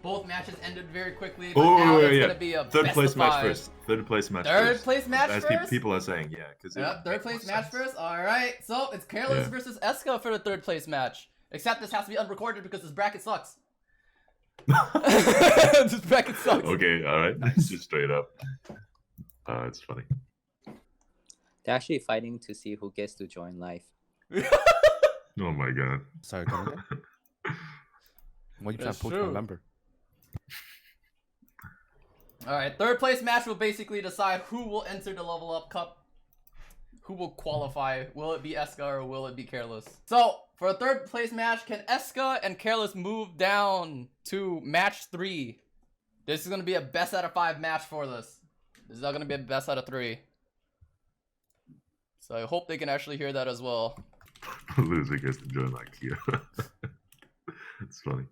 Both matches ended very quickly, but Oh, now it's yeah. gonna be a Third best place of match 5. first. Third place match Third first. place match As first? people are saying, yeah. Yep, third place match first. Alright, so it's Caerliss versus Eska for the third place match. Except this has to be unrecorded because this bracket sucks. This bracket sucks. Okay, alright. Just straight up. It's funny. They're actually fighting to see who gets to join live. Oh my god. Sorry, come again? What you trying That's to poach true. my member? Alright, third place match will basically decide who will enter the Level Up Cup. Who will qualify? Will it be Eska or will it be Caerliss? So, for a third place match, can Eska and Caerliss move down to match 3? This is going to be a best out of 5 match for this. This is not going to be a best out of 3. So I hope they can actually hear that as well. Loser gets to join IKEA. It's funny.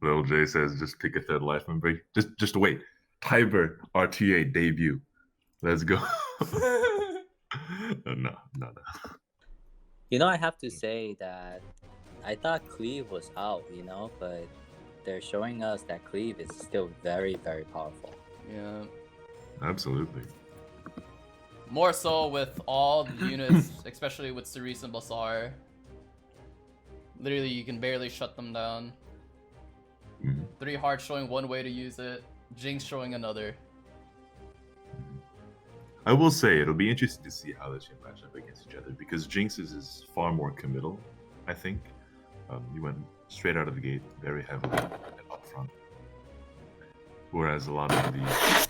Little J says, just pick a third life member. Just wait. Tiber RTA debut. Let's go. No. You know, I have to say that I thought Cleave was out, you know, but they're showing us that Cleave is still very, very powerful. Yeah. Absolutely. More so with all the units, especially with Cerise and Basar. Literally, you can barely shut them down. 3 Hearts showing one way to use it. Jinx showing another. I will say it'll be interesting to see how they match up against each other because Jinx's is far more committal, I think. You went straight out of the gate very heavily and up front. Whereas a lot of the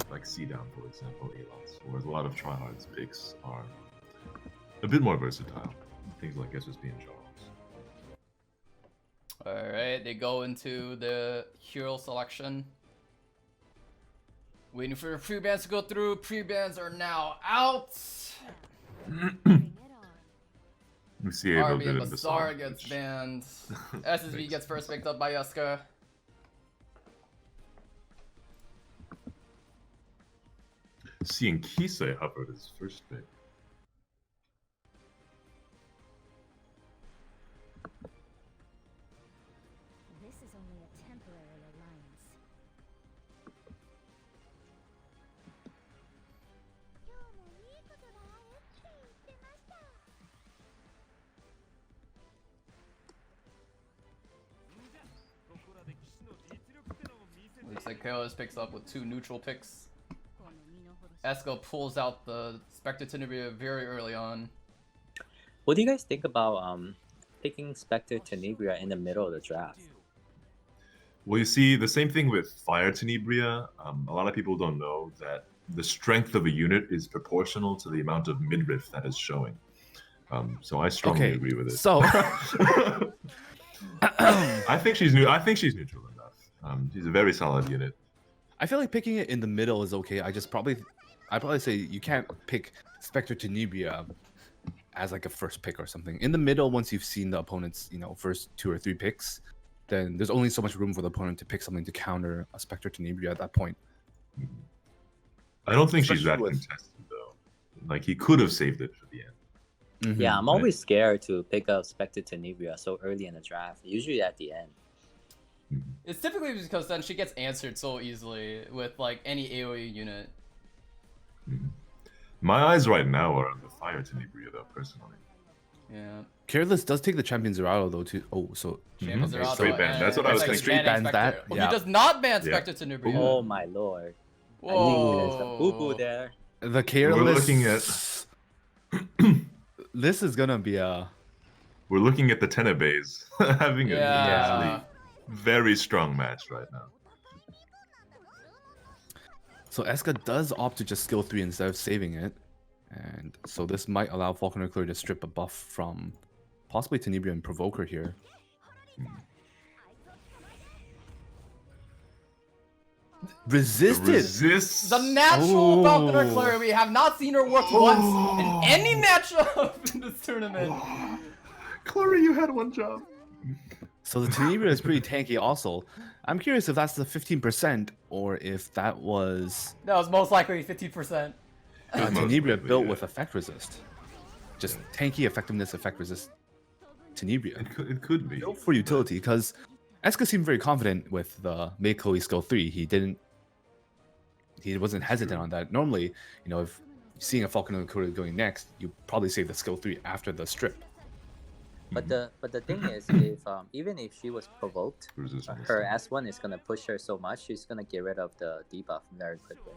like C-Down, for example, Alots, whereas a lot of tryhards picks are a bit more versatile. Things like SSB and Charles. Alright, they go into the hero selection. Waiting for the pre-bans to go through. Pre-bans are now out. We see a little Arby bit and of the Basar gets banned. SSB gets first picked up by Eska. Seeing Kisei hovered as first pick. This is only a temporary alliance. Looks like Caerliss picks up with 2 neutral picks. Eska pulls out the Spectre Tenebria very early on. What do you guys think about picking Spectre Tenebria in the middle of the draft? Well, you see, the same thing with Fire Tenebria. A lot of people don't know that the strength of a unit is proportional to the amount of midriff that is showing. So I strongly agree with it. So I think she's neutral enough. She's a very solid unit. I feel like picking it in the middle is okay. I'd probably say you can't pick Spectre Tenebria as like a first pick or something. In the middle, once you've seen the opponent's, first 2 or 3 picks, then there's only so much room for the opponent to pick something to counter a Spectre Tenebria at that point. I don't think she's that Especially with- contested though. Like he could have saved it for the end. Yeah, I'm always scared to pick up Spectre Tenebria so early in the draft, usually at the end. It's typically because then she gets answered so easily with like any AoE unit. My eyes right now are on the Fire Tenebria though, personally. Yeah. Caerliss does take the Champion Zerato though too. Oh, so Champions are out Straight though, ban. and That's what I was it's like thinking. Straight banning bans Spectre. that, Oh, yeah. he does not ban Yeah. Spectre Tenebria. Oh my lord. I Whoa. think there's a boo-boo there. the Caerliss. We're looking at This is gonna be a. We're looking at the Tenebes having a Yeah. actually very strong match right now. So Eska does opt to just skill 3 instead of saving it, and so this might allow Falconer Clear to strip a buff from possibly Tenebria and Provoker here. Resisted. Resist. The natural Oh. Falconer Clary, we have not seen her work once in any matchup in this tournament. Chloe, you had one job. So the Tenebria is pretty tanky also. I'm curious if that's the 15% or if that was That was most likely 50%. Most Tenebria likely, built yeah. with effect resist. Just tanky effectiveness, effect resist Tenebria. It could be. Built for utility, because Eska seemed very confident with the make Chloe skill 3. He wasn't hesitant on that. Normally, you know, if seeing a Falcon and Dakota going next, you probably save the skill 3 after the strip. But the thing is, if even if she was provoked, Resistance. her S1 is gonna push her so much, she's gonna get rid of the debuff very quickly.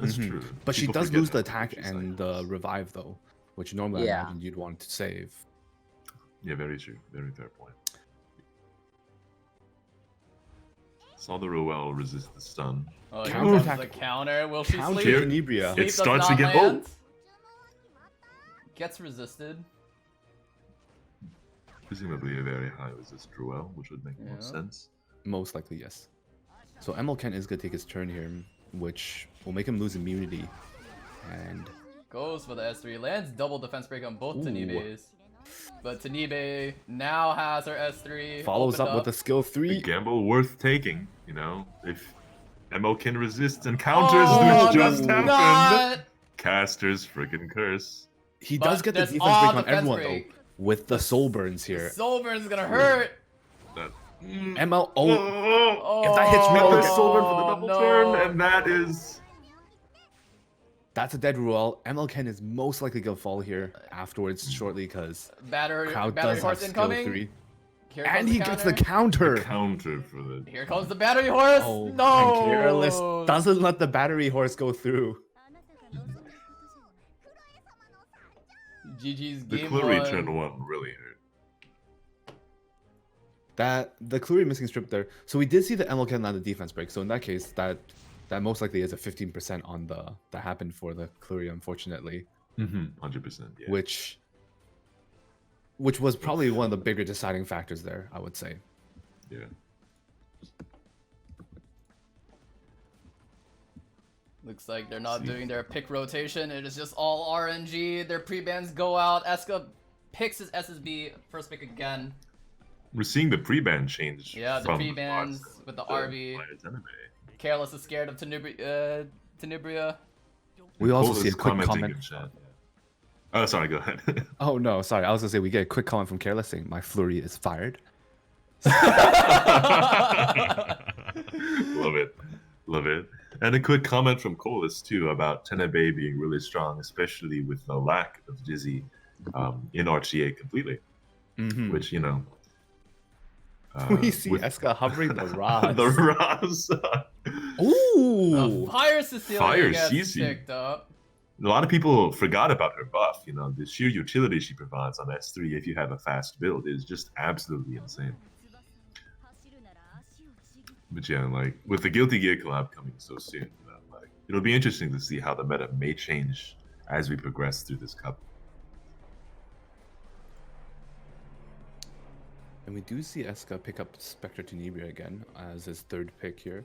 That's Mhm. true. But she People does forget lose the how attack she's and like- the revive though, which normally I Yeah. imagine you'd want to save. Yeah, very true. Very fair point. Saw the Ruel resist the stun. Oh, here Counter comes attack. the counter. Will she Counter sleep? Tenebria. Sleep It does starts not again. land. Gets resisted. Presumably a very high resist Ruel, which would make more Yeah. sense. Most likely, yes. So MLKen is going to take his turn here, which will make him lose immunity. And Goes for the S3. Lands double defense break on both Ooh. Tenebes. But Tenebe now has her S3. follows opened up with a skill A 3. gamble worth taking, you know, if ML can resist and counters, Oh, which just does happened. not. Caster's freaking curse. He But does get the there's defense all break on defense everyone break. though, with the soul burns here. Soulburn's gonna hurt. That ML, oh, Oh, If that hits me, Make I'll the get- soul burn for the double no. turn, and that is that's a dead Ruel. MLKen is most likely going to fall here afterwards shortly because Battery Crowd battery does have horse skill incoming. 3. Here And comes he gets the counter. counter. counter for the. Here comes the battery horse. Oh, no. and Caerliss doesn't let the battery horse go through. GG's The game Clury one. turn 1 really hurt. That the Clury missing strip there. So we did see the MLKen land the defense break. So in that case, that most likely is a 15% on the that happened for the Clury, unfortunately, 100%. Yeah. which was probably one of the bigger deciding factors there, I would say. Yeah. Looks like they're not doing their pick rotation. It is just all RNG. Their pre-bans go out. Eska picks his SSB first pick again. We're seeing the pre-ban change. Yeah, the from pre-bans Arts with the to RV. Fire Tenebe. Caerliss is scared of Tenebria. We also Cole see a is quick commenting comment. in chat. Oh, sorry. Go ahead. Oh no, sorry. I was gonna say we get a quick comment from Caerliss saying my flurry is fired. Love it. Love it. And a quick comment from Colas too about Tenebe being really strong, especially with the lack of Dizzy in RTA completely. Mhm. Which, you know. We see with- Eska hovering the rods. the rods. Ooh. Fire Cecilia Fire gets Cici. picked up. A lot of people forgot about her buff. You know, the sheer utility she provides on S3 if you have a fast build is just absolutely insane. But yeah, like with the Guilty Gear collab coming so soon, you know, like it'll be interesting to see how the meta may change as we progress through this cup. And we do see Eska pick up Spectre Tenebria again as his third pick here.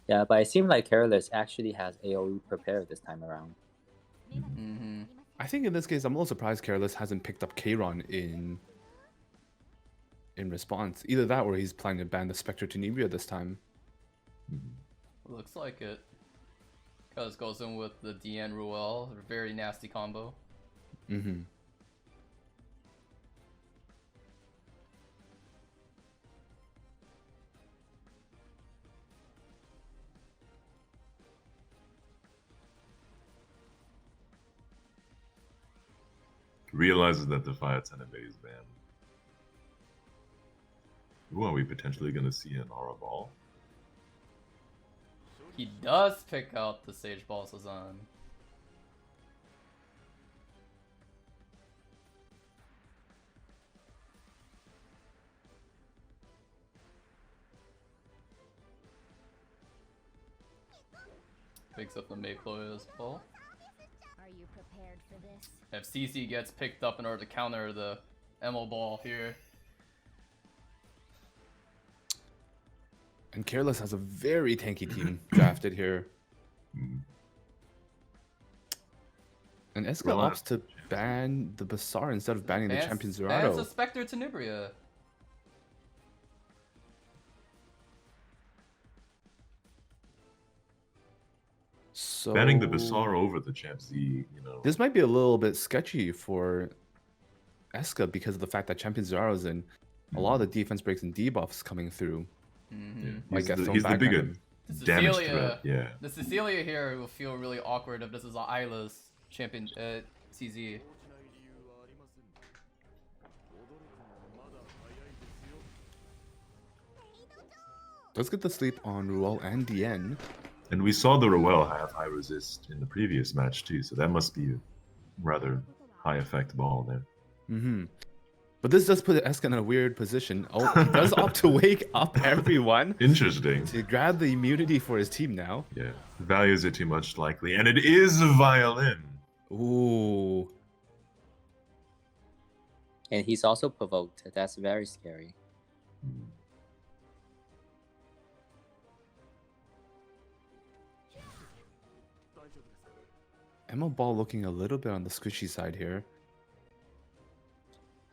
Yeah, but it seems like Caerliss actually has AoE prepared this time around. Mm-hmm. I think in this case, I'm a little surprised Caerliss hasn't picked up Kayron in response. Either that or he's planning to ban the Spectre Tenebria this time. Looks like it. Cause goes in with the DN Ruel. Very nasty combo. Mm-hmm. Realizes that the Fire Tenebe is banned. Who are we potentially going to see in Aura Ball? He does pick out the Sage Ball Sazan. Picks up the Mayploy as well. Are you prepared for this? If CC gets picked up in order to counter the ML ball here. And Caerliss has a very tanky team drafted here. And Eska Well, opts to ban the Bazaar instead of banning the Champion And Zerato. it's a Spectre Tenebria. So Banning the Bazaar over the Champ Z, you know. This might be a little bit sketchy for Eska because of the fact that Champion Zeraro's in. A lot of the defense breaks and debuffs coming through. Mm-hmm. Might get thrown He's the back at bigger him. damage Cecilia, threat. Yeah. the Cecilia here will feel really awkward if this is an Isla's champion CZ. Does get the sleep on Ruel and Dien. And we saw the Roel have high resist in the previous match too, so that must be a rather high effect ball there. Mm-hmm. But this does put Eska in a weird position. Oh, he does opt to wake up everyone Interesting. to grab the immunity for his team now. Yeah. Values it too much likely. And it is a violin. Ooh. And he's also provoked. That's very scary. Emma Ball looking a little bit on the squishy side here.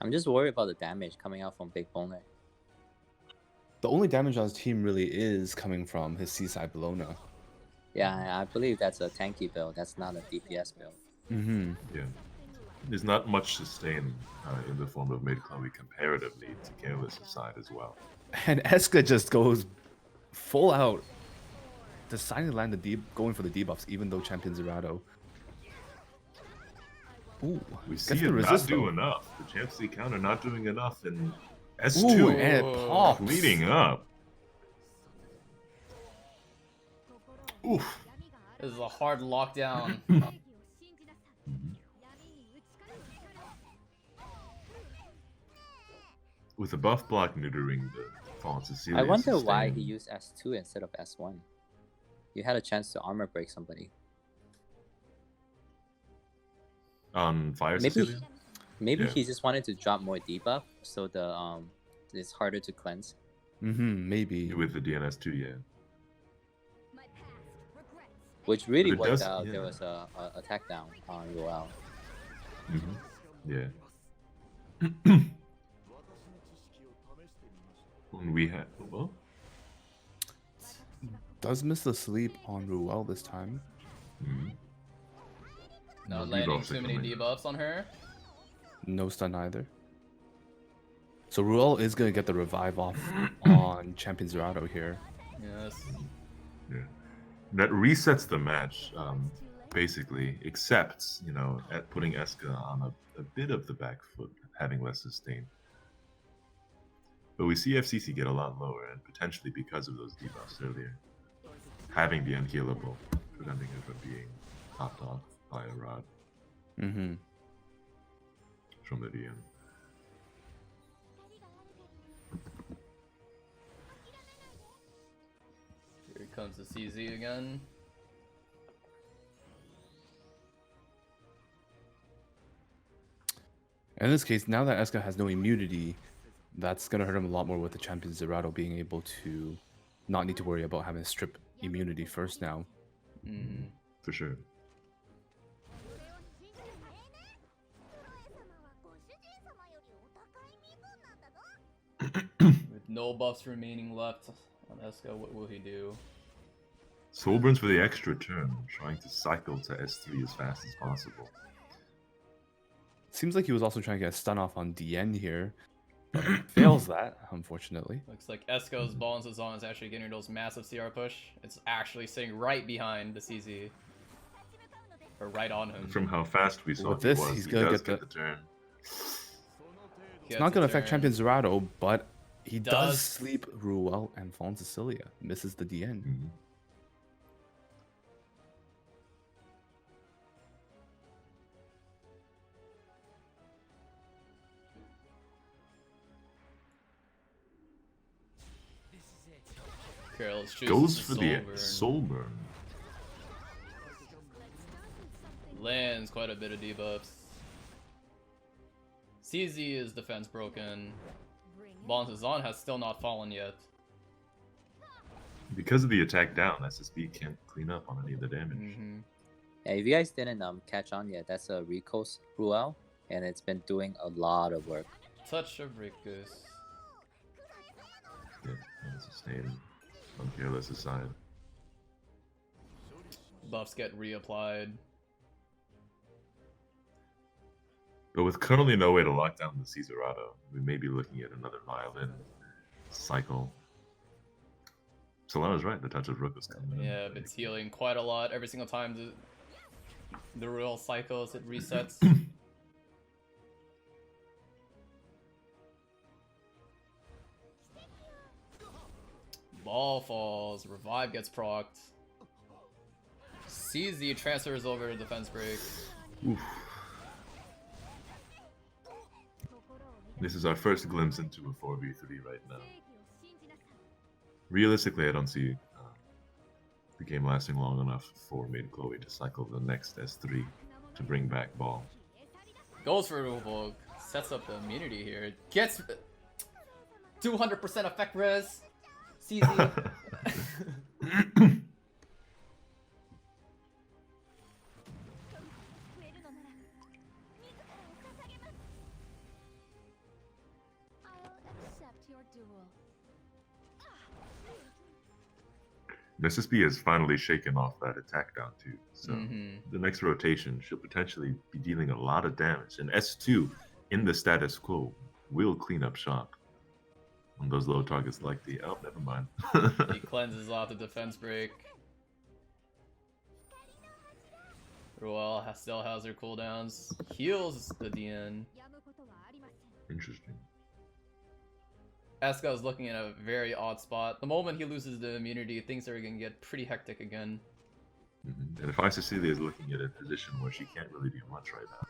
I'm just worried about the damage coming out from bigb0ner. The only damage on his team really is coming from his Seaside bigb0ner. Yeah, I believe that's a tanky build. That's not a DPS build. Mm-hmm. Yeah. There's not much sustain in the form of mid Chloe comparatively to Caerliss' side as well. And Eska just goes full out, deciding to land the going for the debuffs, even though Champion Zerato. Ooh, We gets see the it not resist do though. enough. The Champs League counter not doing enough, and Ooh, S2 and it pops. leading up. Oof. This is a hard lockdown. With a buff block neutering the fallen Cecilia. I wonder why sustain. he used S2 instead of S1. You had a chance to armor break somebody. On Fire Maybe- Cecilia? Maybe Yeah. he just wanted to drop more debuff, so the it's harder to cleanse. Mm-hmm, maybe. With the DNS2, yeah. Which really But it worked does- out. yeah. There was a attack down on Roel. Yeah. When we had. Well, Does miss the sleep on Ruel this time. mhm. Not No landing debuffs are too many coming. debuffs on her. No stun either. So Ruel is going to get the revive off on Champion Zerato here. Yes. Yeah. That resets the match, basically, except, at putting Eska on a bit of the back foot, having less sustain. But we see FCC get a lot lower, and potentially because of those debuffs earlier. Having the unkillable, preventing it from being topped off by a rod Mm-hmm. from the DM. Here comes the CZ again. In this case, now that Eska has no immunity, that's going to hurt him a lot more with the Champion Zerato being able to not need to worry about having to strip immunity first now. Mm. For sure. With no buffs remaining left on Eska, what will he do? Soulburns for the extra turn, trying to cycle to S3 as fast as possible. Seems like he was also trying to get a stun off on Dien here. But fails that, unfortunately. Looks like Esko's balance is on is actually getting those massive CR push. It's actually sitting right behind the CZ. Or right on him. From how fast we saw With he this, was, he's he gonna does get get the turn. It's not going to affect Champion Zerato, but he does Does. sleep Ruel and Fallen Cecilia. Misses the Dien. Mhm. Caerliss chooses Goes for the Soulburn. Soulburn. Lands quite a bit of debuffs. CZ is defense broken. Bonzazon has still not fallen yet. Because of the attack down, SSB can't clean up on any of the damage. Mm-hmm. Yeah, if you guys didn't catch on yet, that's a Rico's Roel, and it's been doing a lot of work. Touch of Rictus. Yeah, and sustain on Caerliss' side. Buffs get reapplied. But with currently no way to lock down the Syllara, we may be looking at another violin cycle. Sylara's right, the touch of rook is coming in. Yeah, it's healing quite a lot every single time the real cycles, it resets. Ball falls, revive gets procced. CZ transfers over to defense break. Oof. This is our first glimpse into a 4v3 right now. Realistically, I don't see the game lasting long enough for Maid Chloe to cycle the next S3 to bring back ball. Goes for Revoke, sets up the immunity here. Gets 200% effect res. CZ. SSB has finally shaken off that attack down too, so the next rotation she'll potentially be dealing a lot of damage, and S2 in the status quo will clean up shop on those low targets like the... oh, never mind. He cleanses off the defense break. Ruel still has her cooldowns. Heals the DN. Interesting. Eska is looking at a very odd spot. The moment he loses the immunity, things are gonna get pretty hectic again. And if Cecilia is looking at a position where she can't really do much right now.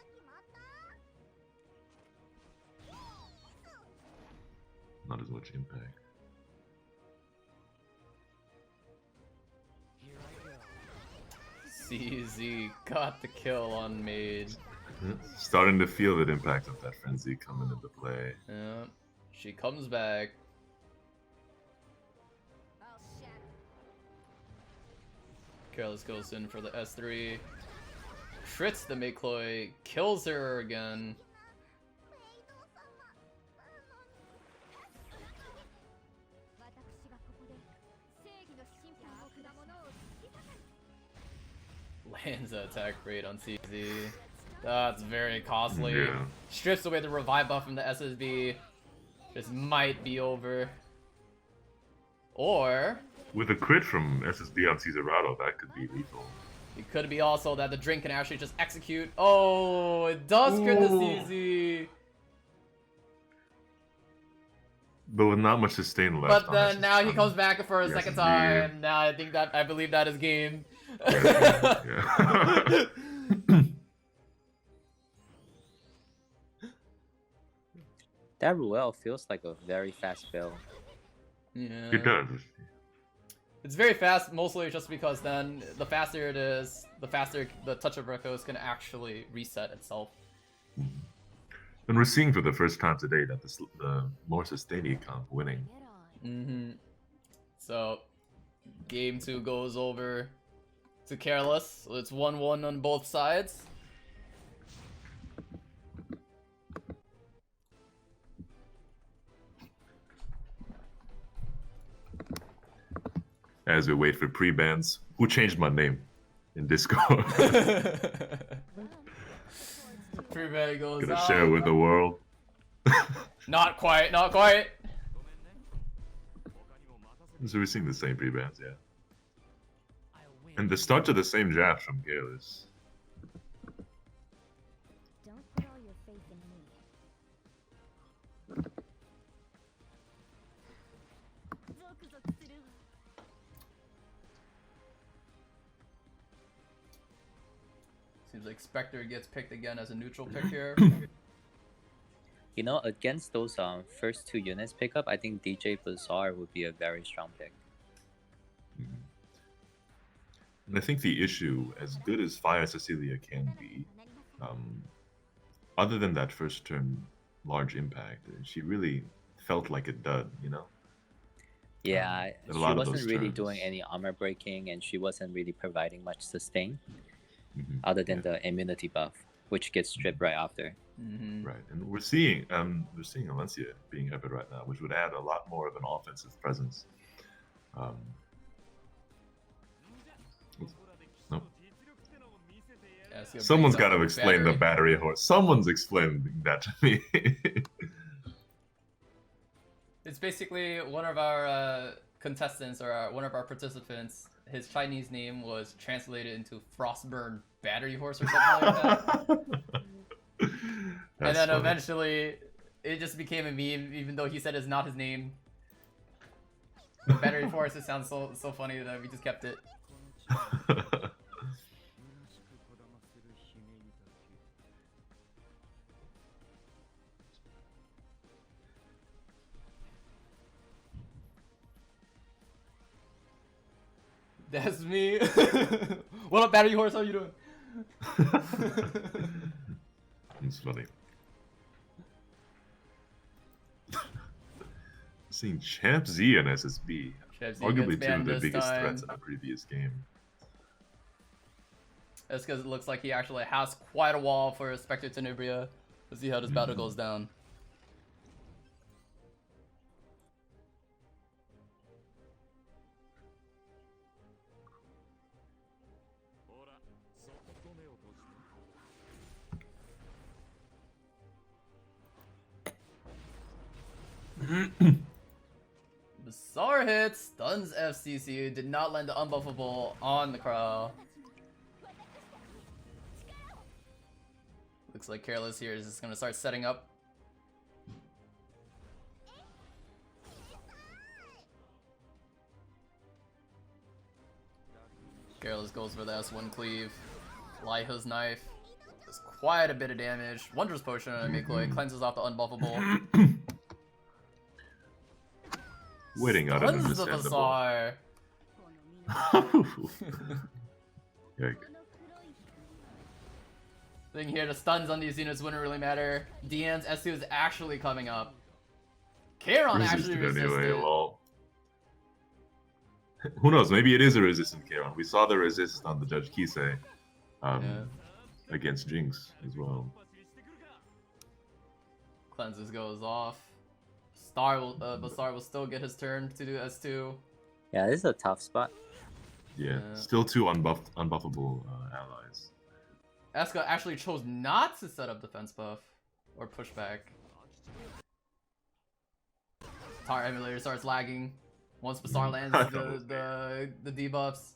Not as much impact. CZ got the kill on Maid. Starting to feel that impact of that frenzy coming into play. Yeah, she comes back. Caerliss goes in for the S3. Crits the Maycloy, kills her again. Lands an attack rate on CZ. That's very costly. Yeah. Strips away the revive buff from the SSB. This might be over. Or with a crit from SSB on Syllara, that could be lethal. it could be also that the drink can actually just execute. Oh, it does crit the CZ. But with not much sustain left. But then now he comes back for a second time. Now I believe that is game. Yeah. That Ruel feels like a very fast build. Yeah. It does. It's very fast, mostly just because then the faster it is, the faster the touch of Echoes can actually reset itself. And we're seeing for the first time today that the more sustained comp winning. So, game 2 goes over to Caerliss. So it's 1-1 on both sides. As we wait for pre-bans, who changed my name in Discord? Pre-ban goes Gonna out. share with the world. Not quite, not quite. So we're seeing the same pre-bans, yeah. And the start to the same jabs from Caerliss. Don't put all your faith in me. Seems like Spectre gets picked again as a neutral pick here. You know, against those first two units pickup, I think DJ Bazaar would be a very strong pick. And I think the issue, as good as Fire Cecilia can be, other than that first turn large impact, she really felt like a dud, you know? Yeah, a she lot of wasn't those really turns. doing any armor breaking, and she wasn't really providing much sustain, other than the immunity buff, which gets stripped right after. Right, and we're seeing Alencia being epic right now, which would add a lot more of an offensive presence. Nope. Eska Someone's brings got up to explain the battery horse. Someone's explaining that to me. It's basically one of our contestants or one of our participants. His Chinese name was translated into Frostburn Battery Horse or something like that. And then funny. eventually, it just became a meme, even though he said it's not his name. But Battery Horse, it sounds so funny that we just kept it. That's me. What up, Battery Horse? How you doing? It's funny. Seeing Champ Z and SSB, Champ Z arguably gets two of banned the this biggest time. threats in the previous game. That's because it looks like he actually has quite a wall for Spectre Tenebria. Let's see how this battle goes down. Bizarre hit, stuns FCC, did not land the unbuffable on the Crow. Looks like Caerliss here is just gonna start setting up. Caerliss goes for the S1 cleave. Liha's knife does quite a bit of damage. Wondrous potion on Mikloy cleanses off the unbuffable. Waiting out Stuns the understandable. Bazaar. Yikes. Thing here, the stuns on these units wouldn't really matter. Dian's S2 is actually coming up. Charon actually Resisted resisted. anyway, well. Who knows, maybe it is a resistant Charon. We saw the resist on the Judge Kisei against Jinx as well. Cleanses goes off. Bazaar will still get his turn to do S2. Yeah, this is a tough spot. Yeah, Yeah. still two unbuffable allies. Eska actually chose not to set up defense buff or pushback. Tar emulator starts lagging once Bazaar lands the debuffs.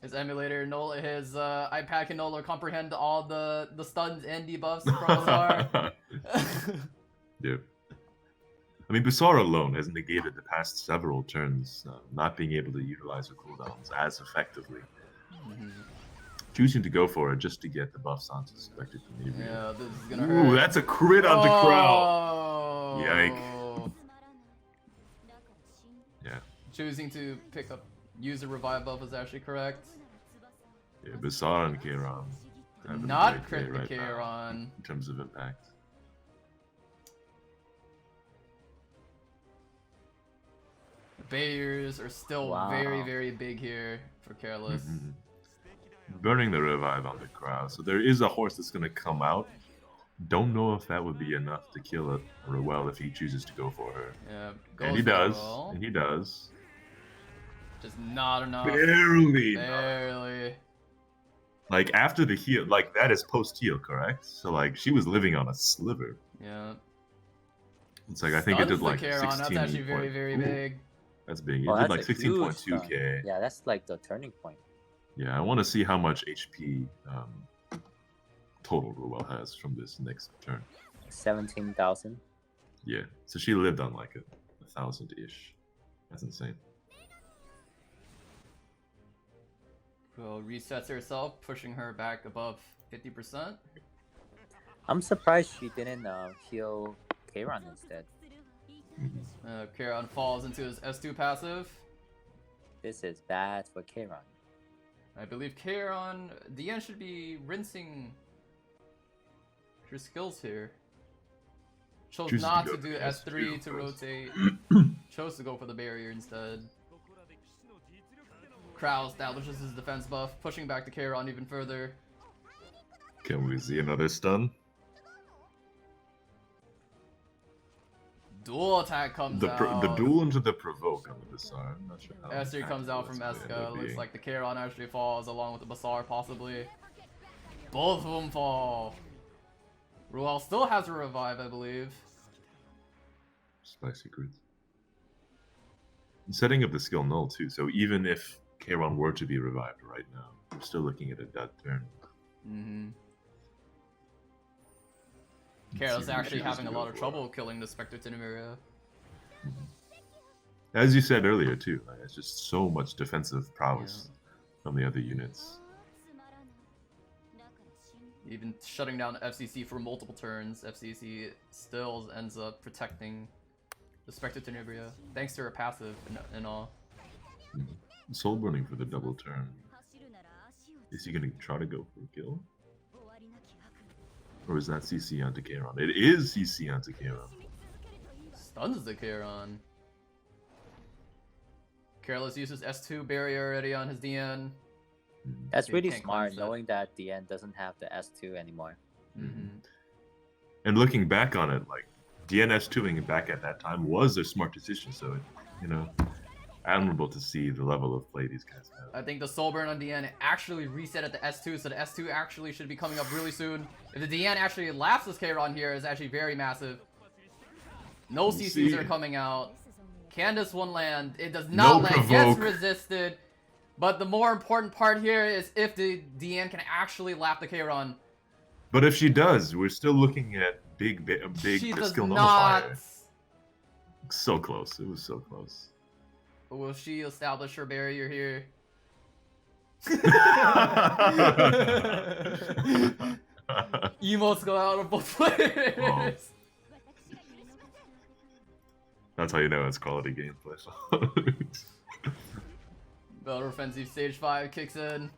His emulator, his iPad can no longer comprehend all the stuns and debuffs from Bazaar. Yep. I mean, Bazaar alone has negated the past several turns, not being able to utilize her cooldowns as effectively. Choosing to go for it just to get the buffs onto Spectre Tenebria. Yeah, this is gonna hurt. Ooh, that's a crit on the crowd! Oh. Yike. Yeah. Choosing to use a revive buff is actually correct. Yeah, Bazaar and Charon. having a Not great day crit the right now Charon. in terms of impact. The barriers are still Wow. very, very big here for Caerliss. Burning the revive on the crowd. So there is a horse that's going to come out. Don't know if that would be enough to kill it Ruel if he chooses to go for her. Yeah, And he goes for does. Ruel. And he does. Just not enough. Barely. Barely. Like after the heal, like that is post heal, correct? So like she was living on a sliver. Yeah. It's like I think it Stuns did like the Charon. 16. That's actually very, very Ooh, big. That's big. It Oh, did that's like a huge stun. 16.2k. Yeah, that's like the turning point. Yeah, I want to see how much HP total Ruel has from this next turn. 17,000. Yeah, so she lived on like 1,000-ish. That's insane. Ruel resets herself, pushing her back above 50%. I'm surprised she didn't heal Charon instead. Charon falls into his S2 passive. This is bad for Charon. I believe Charon, Dian should be rinsing her skills here. Chose Chooses to not go to do for S3 to S2 rotate. Chose to go for the barrier instead. Crow establishes his defense buff, pushing back the Charon even further. Can we see another stun? Dual attack comes The out. duel into the provoke on the Bazaar. I'm not sure how S3 comes out from impactful that's gonna Eska. end up Looks being. like the Charon actually falls along with the Bazaar possibly. Both of them fall. Ruel still has a revive, I believe. Spicy secrets. Setting up the skill null too, so even if Charon were to be revived right now, we're still looking at a dead turn. Mm-hmm. Let's Caerliss see who actually chooses having to a go lot of for. trouble killing the Spectre Tenemeria. As you said earlier too, like, it's just so much defensive prowess from the other units. Even shutting down FCC for multiple turns, FCC still ends up protecting the Spectre Tenebria, thanks to her passive and all. Soul burning for the double turn. Is he gonna try to go for a kill? Or is that CC onto Charon? It is CC onto Charon. Stuns the Charon. Caerliss uses S2 barrier already on his DN. That's He really can't smart, cleanse that. knowing that DN doesn't have the S2 anymore. Mm-hmm. And looking back on it, like DNS 2ing back at that time was a smart decision. So, admirable to see the level of play these guys have. I think the soul burn on DN actually reset at the S2, so the S2 actually should be coming up really soon. If the DN actually lapses Charon here, is actually very massive. No We'll CCs see. are coming out. This is only a Can this one land? It does No not land. Gets provoke. resisted. But the more important part here is if the DN can actually lap the Charon. But if she does, we're still looking at big She does skill not. nullifier. So close. It was so close. Will she establish her barrier here? Emotes go out of both players. That's how you know it's quality gameplay. Battle Offensive Stage 5 kicks in.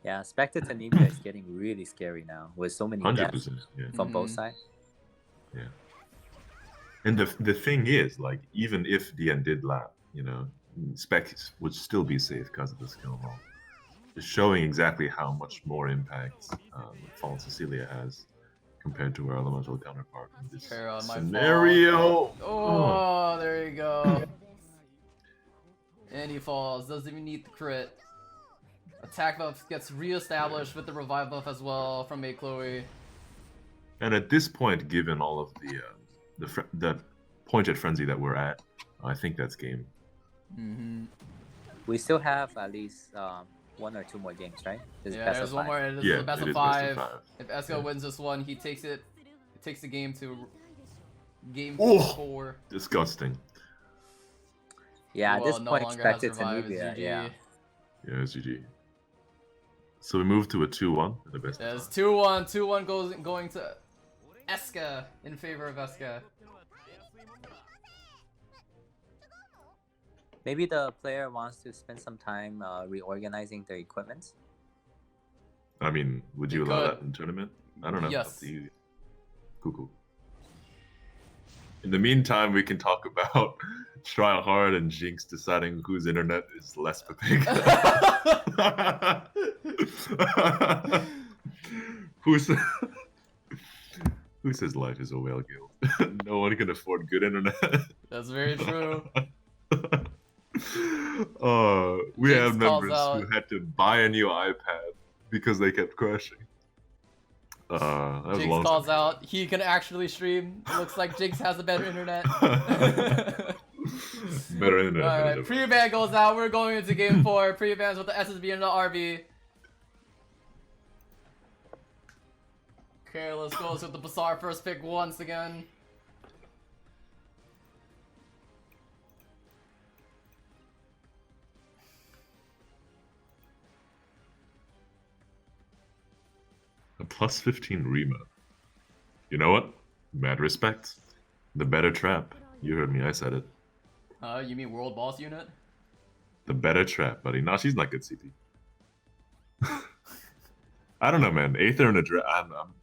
Yeah, Spectre Tenebria is getting really scary now, with so many deaths 100%. Yeah. from both Mhm. sides. Yeah. And the thing is, like, even if DN did lap, Spec would still be safe because of the skill roll. Just showing exactly how much more impact Fallen Cecilia has compared to her elemental counterpart in this Charon, my scenario. Oh, there you go. for this. And he falls. Doesn't even need the crit. Attack buff gets re-established with the revive buff as well from May Chloe. And at this point, given all of the pointed frenzy that we're at, I think that's game. Mm-hmm. We still have at least 1 or 2 more games, right? This is Yeah, best there's of one 5. more. This Yeah, is the best it of is best of 5. five. If Esko Yeah. wins this one, he takes it. Takes the game to game Oh. 4. Disgusting. Yeah, at Well, this no point, longer has Spectre revive, it's Tenebria, GG. yeah. Yeah, it's GG. So we move to a 2-1 in the best There's of 5. 2-1. 2-1 going to Eska in favor of Eska. Maybe the player wants to spend some time reorganizing their equipment. I mean, would you You allow could. that in tournament? I don't know. Yes. Up to you. Cool. In the meantime, we can talk about Try Hard and Jinx deciding whose internet is less pathetic. Who says life is a whale guild? No one can afford good internet. That's very true. We Jinx have calls members out- who had to buy a new iPad because they kept crashing. That was a Jinx long calls time. out. He can actually stream. Looks like Jinx has a better internet. Better internet. Alright, pre-ban goes out. We're going into game 4. Pre-bans with the SSB and the RB. Caerliss goes with the Bazaar first pick once again. A plus 15 Rima. You know what? Mad respect. The better trap. You heard me, I said it. You mean World Boss Unit? The better trap, buddy. Nah, she's not good CP. I don't know, man. Aether and a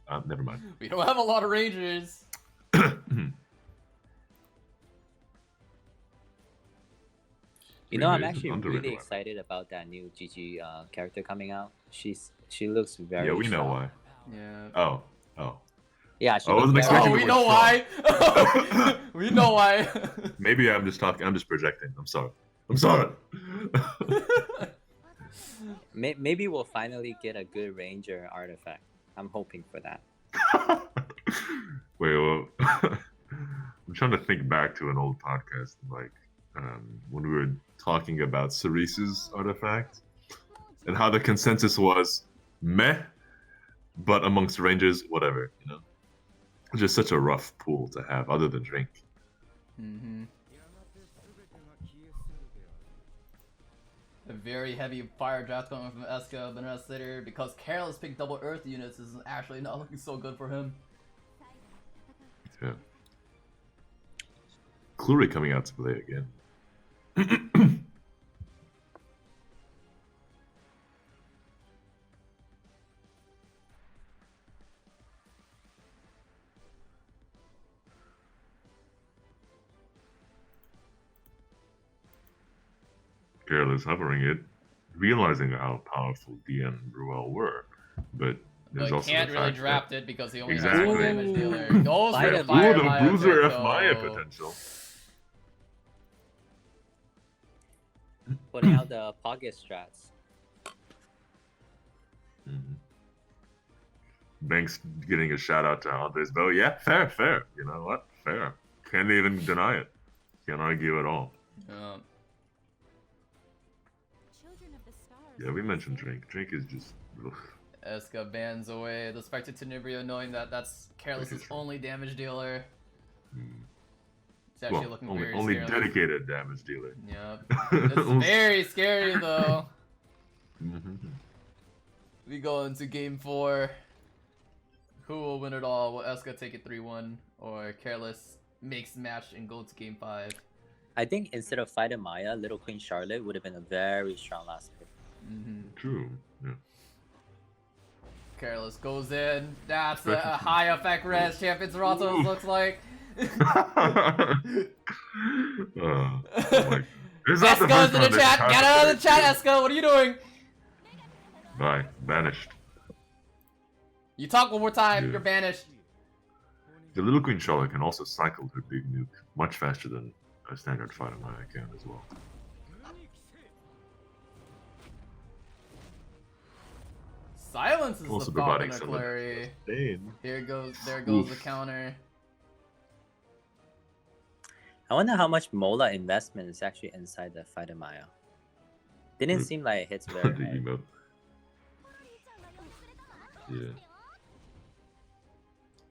I'm never mind. We don't have a lot of Rangers. You know, I'm Rima is an actually underrated really one. excited about that new GG character coming out. She looks very Yeah, we know strong. why. Yeah. Oh. Yeah, she I was wasn't very- expecting Oh, the we word know strong. why. We know why. Maybe I'm just talking. I'm just projecting. I'm sorry. I'm sorry. Maybe we'll finally get a good ranger artifact. I'm hoping for that. Wait, well, I'm trying to think back to an old podcast, like when we were talking about Cerese's artifact, and how the consensus was meh, but amongst rangers, whatever, you know? It's just such a rough pool to have, other than drink. Mm-hmm. A very heavy fire draft coming from Eska, but that's later because Caerliss picked double earth units is actually not looking so good for him. Yeah. Clury coming out to play again. Caerliss hovering it, realizing how powerful D and Ruel were, but there's But also can't the really fact draft it because he only Exactly. has one damage dealer. Goes for Fire the that fire ooh, the Maya Bruiser pick, F Maya though. potential. Putting out the pocket strats. Mhm. Banks getting a shout out to Andres Bo. Yeah, fair. You know what? Fair. Can't even deny it. Can't argue at all. Yeah. Children of the stars. Yeah, we mentioned Drink. Drink is just. Ugh. Eska bans away the Spectre Tenebria, knowing that that's Caerliss' only damage dealer. Hmm. It's actually Well, looking only, very only scary. dedicated damage dealer. Yep. It's very scary though. Mhm. We go into game 4. Who will win it all? Will Eska take it 3-1, or Caerliss makes the match and go to game 5? I think instead of fighting Maya, Little Queen Charlotte would have been a very strong last pick. True. Yeah. Caerliss goes in. That's a Especially- high effect res. Champion Toronto's looks like. Oh my. It's not the Eska's first in time the this chat. has Get out of happened. the chat, Eska. What are you doing? Bye. Vanished. You talk one more time, Yeah. you're banished. The Little Queen Charlotte can also cycle her big nuke much faster than a standard fighter Maya can as well. Silence is Also the Falconer providing some Clary. sustain. There goes the Oof. counter. I wonder how much Mola investment is actually inside the fighter Maya. Didn't Hmm. seem like it hits The very hard. emote. Yeah.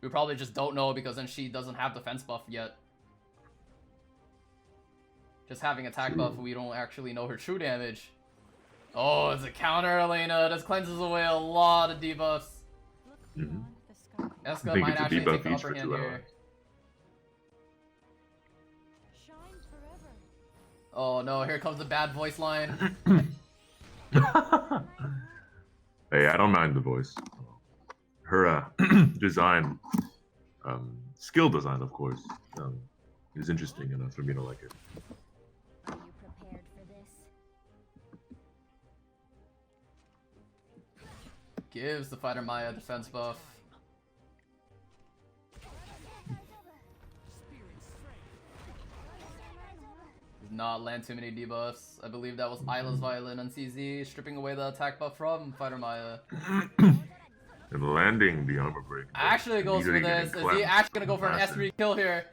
We probably just don't know because then she doesn't have defense buff yet. Just having attack True. buff, we don't actually know her true damage. Oh, it's a counter, Elena. This cleanses away a lot of debuffs. Look Mhm. beyond the sky. I Eska think might it's a actually debuff take the each upper for hand 2 here. hours. Shine forever. Oh no, here comes the bad voice line. Hey, I don't mind the voice. Her design, skill design, of course, is interesting enough for me to like it. Are you prepared for this? Gives the fighter Maya defense buff. Does not land too many debuffs. I believe that was Isla's Violin on CZ, stripping away the attack buff from fighter Maya. And landing the armor break. Actually goes for immediately this. getting Is he clapped actually gonna go for an massive. S3 kill here?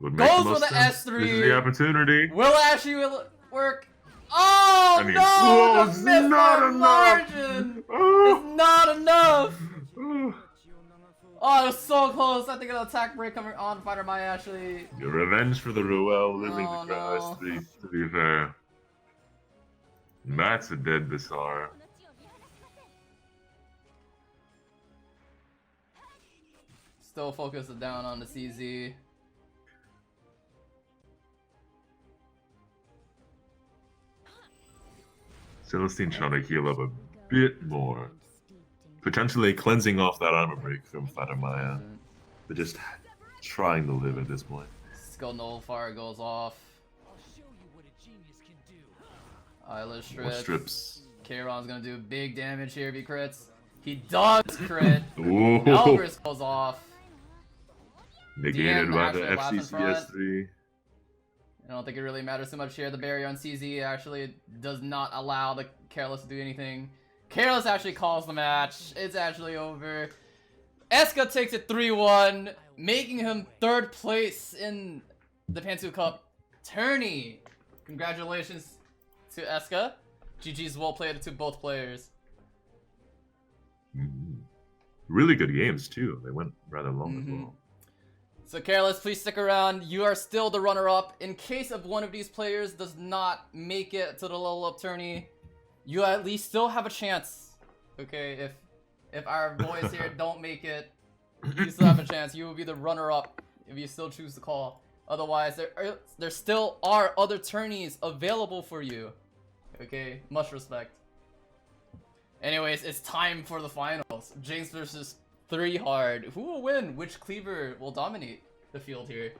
Would make Goes the for most the sense. S3. This is the opportunity. Will actually work? Oh I mean, no! whoa, The it's miss not by enough. margin! Oh. It's not enough! Oh. Oh, it was so close. I think an attack break coming on fighter Maya actually. Your revenge for the Ruel living Oh, to cross no. to be fair. That's a dead Bizarre. Still focused down on the CZ. Celestine trying to heal up a bit more. Potentially cleansing off that armor break from Fata Maya. But just trying to live at this point. Skull Nullifier goes off. Eyeless More strips. strips. Kairon's gonna do big damage here if he crits. He does crit. Ooh. Elbrus goes off. Negated DM by the actually laps in front. FCCS3. I don't think it really matters too much here. The barrier on CZ actually does not allow the Caerliss to do anything. Caerliss actually calls the match. It's actually over. Eska takes it 3-1, making him 3rd place in the Pantsu Cup tourney. Congratulations to Eska. GG's well played to both players. Really good games too. They went rather long as well. So Caerliss, please stick around. You are still the runner-up. In case of one of these players does not make it to the level-up tourney, you at least still have a chance. Okay, if our boys here don't make it, you still have a chance. You will be the runner-up if you still choose to call. Otherwise, there still are other tourneys available for you. Okay, much respect. Anyways, it's time for the finals. Jinx versus 3 Hard. Who will win? Which cleaver will dominate the field here?